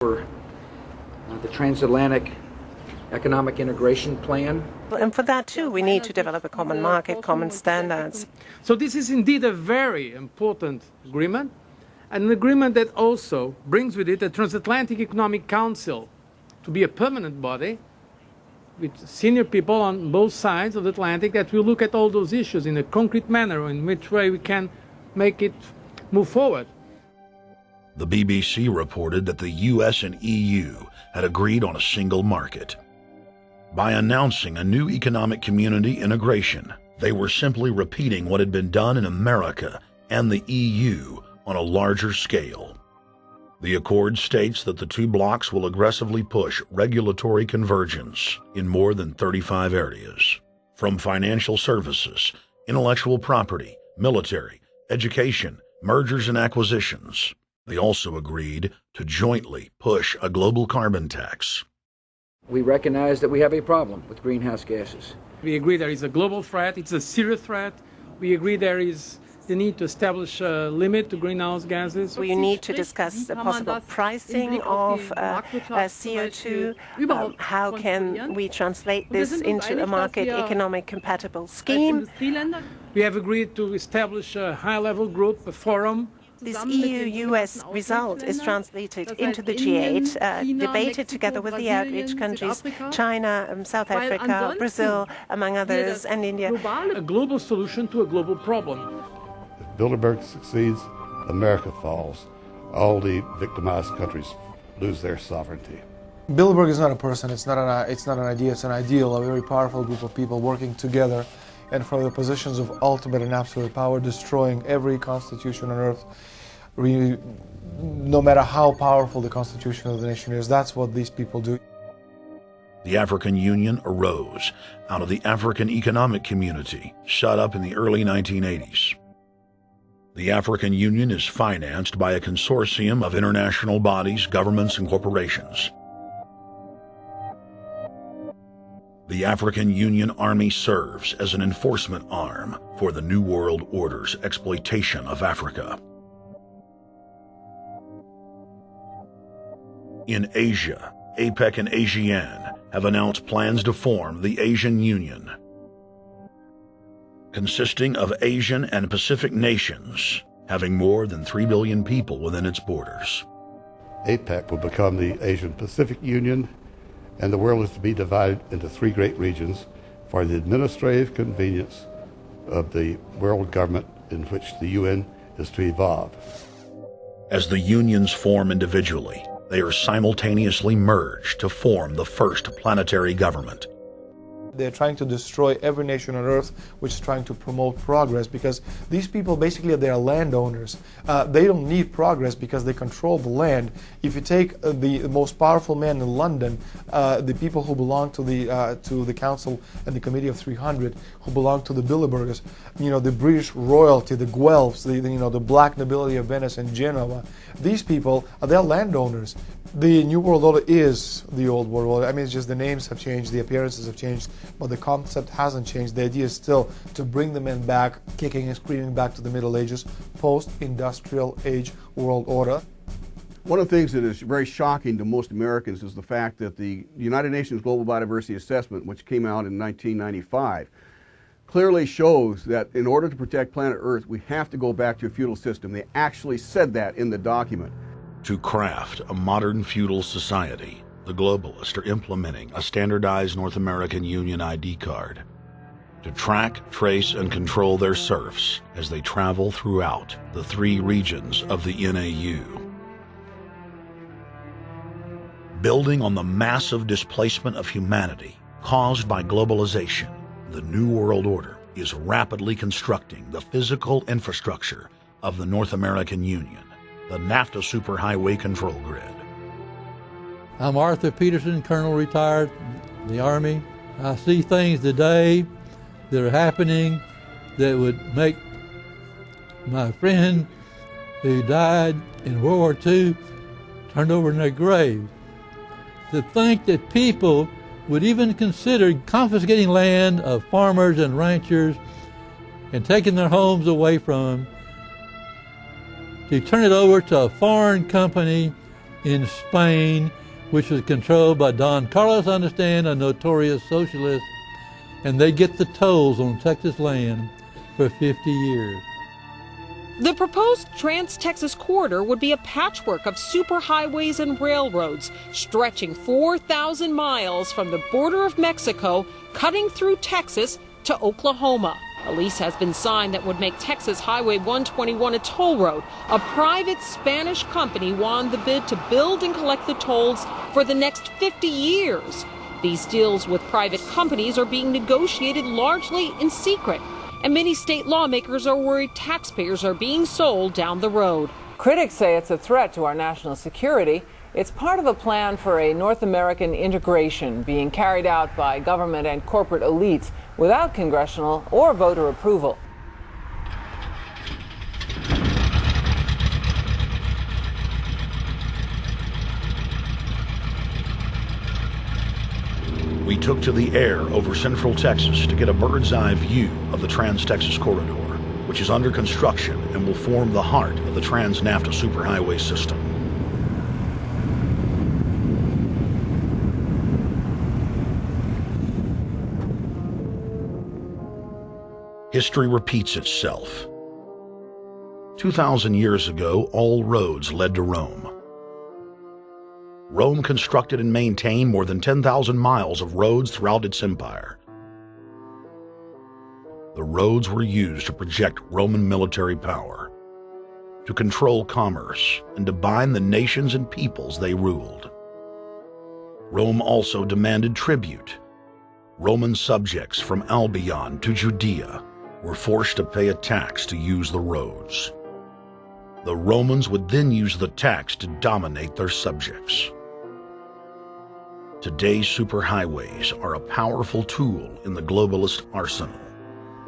For the transatlantic economic integration plan. And for that too, we need to develop a common market, common standards. So this is indeed a very important agreement, and an agreement that also brings with it a transatlantic economic council to be a permanent body with senior people on both sides of the Atlantic that will look at all those issues in a concrete manner, in which way we can make it move forward. The BBC reported that the US and EU had agreed on a single market. By announcing a new economic community integration, they were simply repeating what had been done in America and the EU on a larger scale. The accord states that the two blocs will aggressively push regulatory convergence in more than 35 areas, from financial services, intellectual property, military, education, mergers and acquisitions. They also agreed to jointly push a global carbon tax. We recognize that we have a problem with greenhouse gases. We agree there is a global threat, it's a serious threat. We agree there is the need to establish a limit to greenhouse gases. We need to discuss the possible pricing of CO2. How can we translate this into a market economic compatible scheme? We have agreed to establish a high-level group, a forum. This EU-US result is translated into the G8, debated together with the outreach countries, China, South Africa, Brazil, among others, and India. A global solution to a global problem. If Bilderberg succeeds, America falls. All the victimized countries lose their sovereignty. Bilderberg is not a person, it's not an idea, it's an ideal, a very powerful group of people working together and from the positions of ultimate and absolute power, destroying every constitution on earth, no matter how powerful the constitution of the nation is. That's what these people do. The African Union arose out of the African Economic Community, set up in the early 1980s. The African Union is financed by a consortium of international bodies, governments, and corporations. The African Union Army serves as an enforcement arm for the New World Order's exploitation of Africa. In Asia, APEC and ASEAN have announced plans to form the Asian Union, consisting of Asian and Pacific nations, having more than 3 billion people within its borders. APEC will become the Asian Pacific Union, and the world is to be divided into 3 great regions for the administrative convenience of the world government in which the UN is to evolve. As the unions form individually, they are simultaneously merged to form the first planetary government. They're trying to destroy every nation on earth which is trying to promote progress, because these people basically they are landowners. They don't need progress because they control the land. If you take the most powerful man in London, the people who belong to the Council and the Committee of 300, who belong to the Bilderbergers, the British royalty, the Guelphs, the black nobility of Venice and Genoa, these people they're landowners. The New World Order is the Old World Order. I mean, it's just the names have changed, the appearances have changed, but the concept hasn't changed. The idea is still to bring the men back, kicking and screaming back to the Middle Ages, post-industrial age world order. One of the things that is very shocking to most Americans is the fact that the United Nations Global Biodiversity Assessment, which came out in 1995, clearly shows that in order to protect planet Earth, we have to go back to a feudal system. They actually said that in the document. To craft a modern feudal society, the globalists are implementing a standardized North American Union ID card to track, trace, and control their serfs as they travel throughout the 3 regions of the NAU. Building on the massive displacement of humanity caused by globalization, the New World Order is rapidly constructing the physical infrastructure of the North American Union, the NAFTA Superhighway Control Grid. I'm Arthur Peterson, Colonel retired in the Army. I see things today that are happening that would make my friend who died in World War II turn over in their grave. To think that people would even consider confiscating land of farmers and ranchers and taking their homes away from them, to turn it over to a foreign company in Spain, which was controlled by Don Carlos, I understand, a notorious socialist, and they get the tolls on Texas land for 50 years. The proposed Trans-Texas corridor would be a patchwork of superhighways and railroads stretching 4,000 miles from the border of Mexico, cutting through Texas to Oklahoma. A lease has been signed that would make Texas Highway 121 a toll road. A private Spanish company won the bid to build and collect the tolls for the next 50 years. These deals with private companies are being negotiated largely in secret, and many state lawmakers are worried taxpayers are being sold down the road. Critics say it's a threat to our national security. It's part of a plan for a North American integration being carried out by government and corporate elites without congressional or voter approval. We took to the air over central Texas to get a bird's-eye view of the Trans-Texas Corridor, which is under construction and will form the heart of the Trans-NAFTA superhighway system. History repeats itself. 2,000 years ago, all roads led to Rome. Rome constructed and maintained more than 10,000 miles of roads throughout its empire. The roads were used to project Roman military power, to control commerce, and to bind the nations and peoples they ruled. Rome also demanded tribute. Roman subjects from Albion to Judea were forced to pay a tax to use the roads. The Romans would then use the tax to dominate their subjects. Today's superhighways are a powerful tool in the globalist arsenal.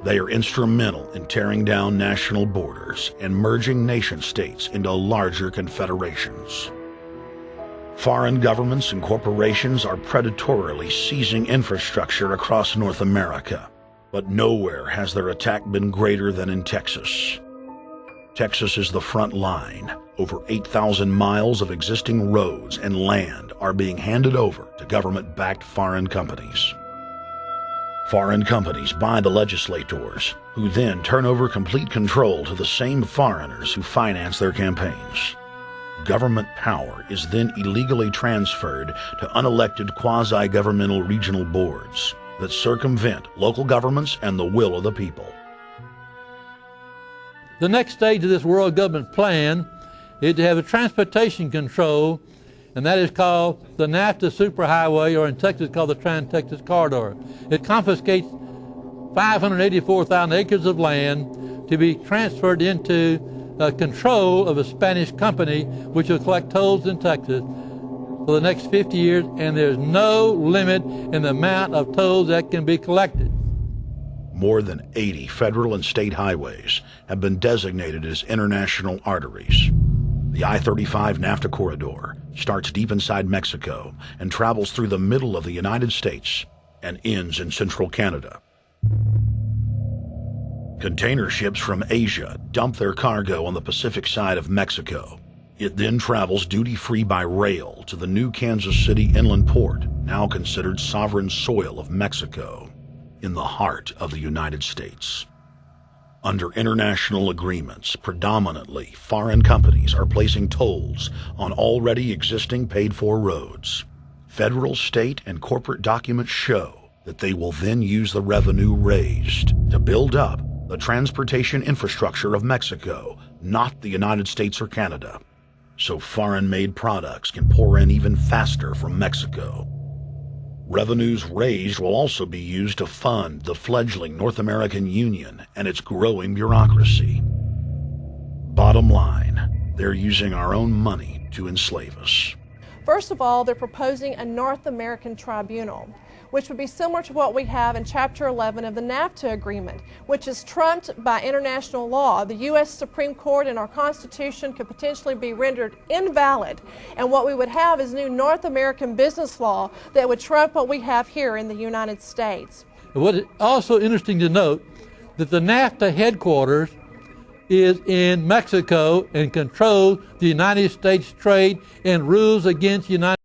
They are instrumental in tearing down national borders and merging nation-states into larger confederations. Foreign governments and corporations are predatorily seizing infrastructure across North America, but nowhere has their attack been greater than in Texas. Texas is the front line. Over 8,000 miles of existing roads and land are being handed over to government-backed foreign companies. Foreign companies buy the legislators, who then turn over complete control to the same foreigners who finance their campaigns. Government power is then illegally transferred to unelected quasi-governmental regional boards that circumvent local governments and the will of the people. The next stage of this world government plan is to have a transportation control, and that is called the NAFTA superhighway, or in Texas called the Trans-Texas Corridor. It confiscates 584,000 acres of land to be transferred into control of a Spanish company which will collect tolls in Texas for the next 50 years, and there's no limit in the amount of tolls that can be collected. More than 80 federal and state highways have been designated as international arteries. The I-35 NAFTA corridor starts deep inside Mexico and travels through the middle of the United States and ends in central Canada. Container ships from Asia dump their cargo on the Pacific side of Mexico. It then travels duty-free by rail to the new Kansas City inland port, now considered sovereign soil of Mexico, in the heart of the United States. Under international agreements, predominantly foreign companies are placing tolls on already existing paid-for roads. Federal, state, and corporate documents show that they will then use the revenue raised to build up the transportation infrastructure of Mexico, not the United States or Canada, so foreign-made products can pour in even faster from Mexico. Revenues raised will also be used to fund the fledgling North American Union and its growing bureaucracy. Bottom line, they're using our own money to enslave us. First of all, they're proposing a North American tribunal, which would be similar to what we have in Chapter 11 of the NAFTA agreement, which is trumped by international law. The U.S. Supreme Court and our Constitution could potentially be rendered invalid, and what we would have is new North American business law that would trump what we have here in the United States. What is also interesting to note that the NAFTA headquarters is in Mexico and controls the United States trade and rules against United